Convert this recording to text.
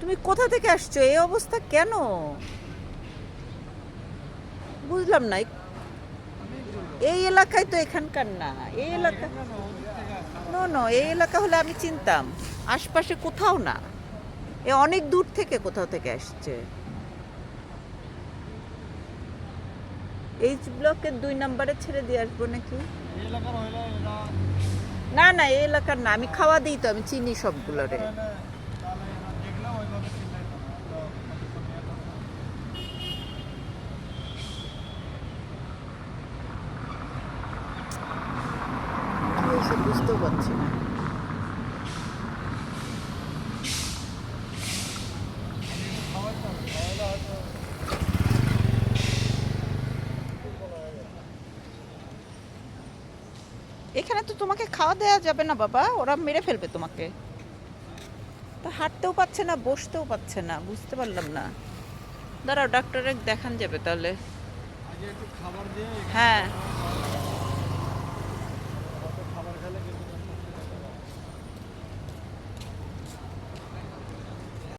তুমি কোথা থেকে আসছো? এই অবস্থা কেন? বুঝলাম না। এই এলাকায় তো এখানকার না। এই এলাকা নো নো, এই এলাকা হলে আমি চিনতাম। আশপাশে কোথাও না। এ অনেক দূর থেকে কোথাও থেকে আসছে। এইচ ব্লকের 2 নম্বরে ছেড়ে দিয়ে আসবো নাকি? না না, এই এলাকার না। আমি খাওয়া দিই তো, আমি চিনি সবগুলোরে। কি হয়েছে বুঝতেও পারছি না। এখানে তো তোমাকে খাওয়া দেওয়া যাবে না বাবা, ওরা মেরে ফেলবে তোমাকে। তো হাঁটতেও পারছে না, বসতেও পারছে না, বুঝতে পারলাম না। দাঁড়াও, ডাক্তারে দেখান যাবে তাহলে। হ্যাঁ।